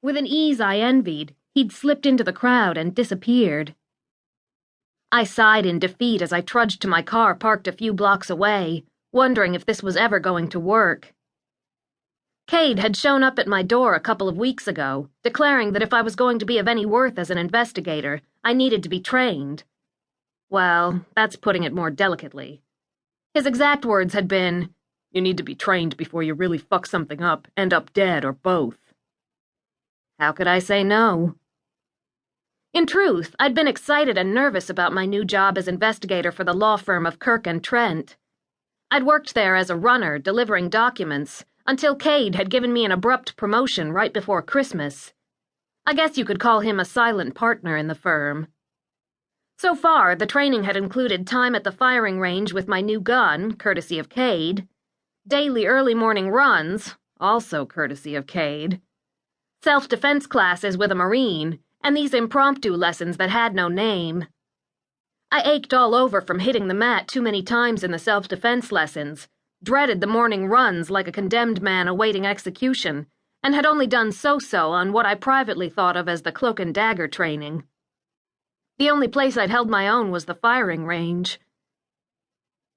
With an ease I envied, he'd slipped into the crowd and disappeared. I sighed in defeat as I trudged to my car parked a few blocks away, wondering if this was ever going to work. Kade had shown up at my door a couple of weeks ago, declaring that if I was going to be of any worth as an investigator, I needed to be trained. Well, that's putting it more delicately. His exact words had been, "You need to be trained before you really fuck something up, end up dead, or both." How could I say no? In truth, I'd been excited and nervous about my new job as investigator for the law firm of Kirk and Trent. I'd worked there as a runner, delivering documents, until Kade had given me an abrupt promotion right before Christmas. I guess you could call him a silent partner in the firm. So far, the training had included time at the firing range with my new gun, courtesy of Kade, daily early morning runs, also courtesy of Kade, self-defense classes with a Marine, and these impromptu lessons that had no name. I ached all over from hitting the mat too many times in the self-defense lessons, dreaded the morning runs like a condemned man awaiting execution, and had only done so-so on what I privately thought of as the cloak and dagger training. The only place I'd held my own was the firing range.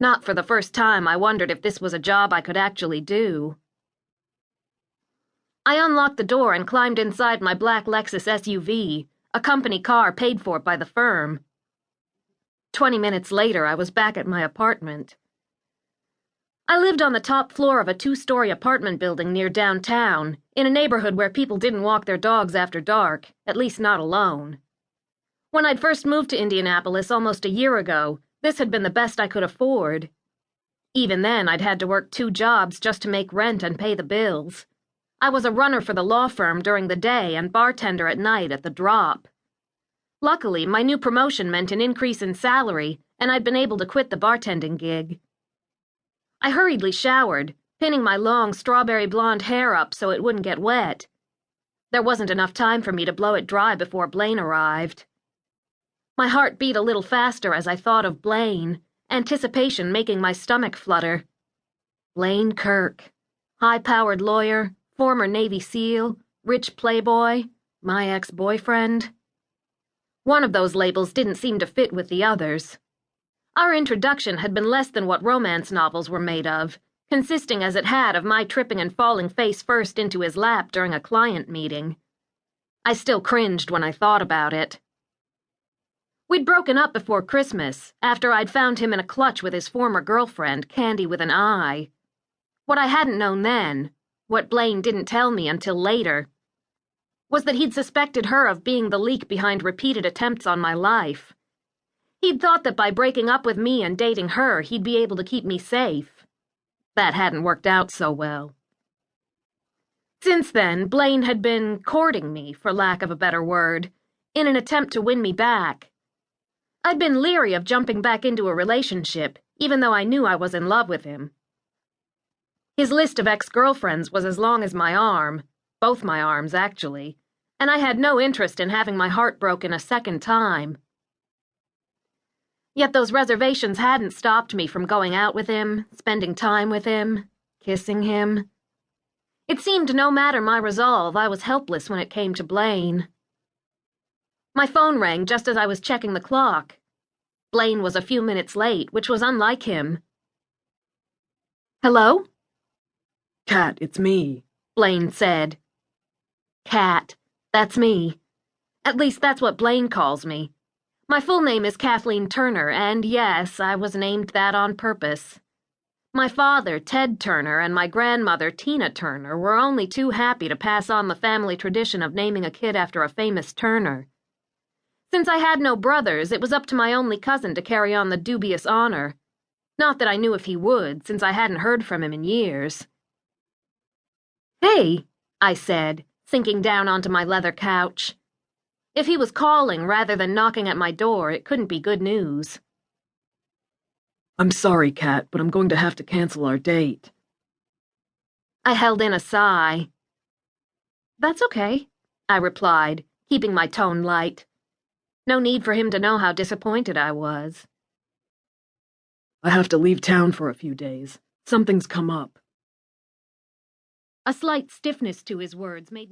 Not for the first time, I wondered if this was a job I could actually do. I unlocked the door and climbed inside my black Lexus SUV, a company car paid for by the firm. 20 minutes later, I was back at my apartment. I lived on the top floor of a 2-story apartment building near downtown, in a neighborhood where people didn't walk their dogs after dark, at least not alone. When I'd first moved to Indianapolis almost a year ago, this had been the best I could afford. Even then, I'd had to work 2 jobs just to make rent and pay the bills. I was a runner for the law firm during the day and bartender at night at the Drop. Luckily, my new promotion meant an increase in salary, and I'd been able to quit the bartending gig. I hurriedly showered, pinning my long strawberry blonde hair up so it wouldn't get wet. There wasn't enough time for me to blow it dry before Blane arrived. My heart beat a little faster as I thought of Blane, anticipation making my stomach flutter. Blane Kirk, high-powered lawyer, former Navy SEAL, rich playboy, my ex-boyfriend. One of those labels didn't seem to fit with the others. Our introduction had been less than what romance novels were made of, consisting as it had of my tripping and falling face first into his lap during a client meeting. I still cringed when I thought about it. We'd broken up before Christmas, after I'd found him in a clutch with his former girlfriend, Candy with an I. What I hadn't known then, what Blane didn't tell me until later, was that he'd suspected her of being the leak behind repeated attempts on my life. He'd thought that by breaking up with me and dating her, he'd be able to keep me safe. That hadn't worked out so well. Since then, Blane had been courting me, for lack of a better word, in an attempt to win me back. I'd been leery of jumping back into a relationship, even though I knew I was in love with him. His list of ex-girlfriends was as long as my arm, both my arms, actually, and I had no interest in having my heart broken a second time. Yet those reservations hadn't stopped me from going out with him, spending time with him, kissing him. It seemed no matter my resolve, I was helpless when it came to Blane. My phone rang just as I was checking the clock. Blane was a few minutes late, which was unlike him. "Hello?" "Kat, it's me," Blane said. Kat, that's me. At least that's what Blane calls me. My full name is Kathleen Turner, and yes, I was named that on purpose. My father, Ted Turner, and my grandmother, Tina Turner, were only too happy to pass on the family tradition of naming a kid after a famous Turner. Since I had no brothers, it was up to my only cousin to carry on the dubious honor. Not that I knew if he would, since I hadn't heard from him in years. "Hey," I said, sinking down onto my leather couch. If he was calling rather than knocking at my door, it couldn't be good news. "I'm sorry, Kat, but I'm going to have to cancel our date." I held in a sigh. "That's okay," I replied, keeping my tone light. No need for him to know how disappointed I was. "I have to leave town for a few days. Something's come up." A slight stiffness to his words made me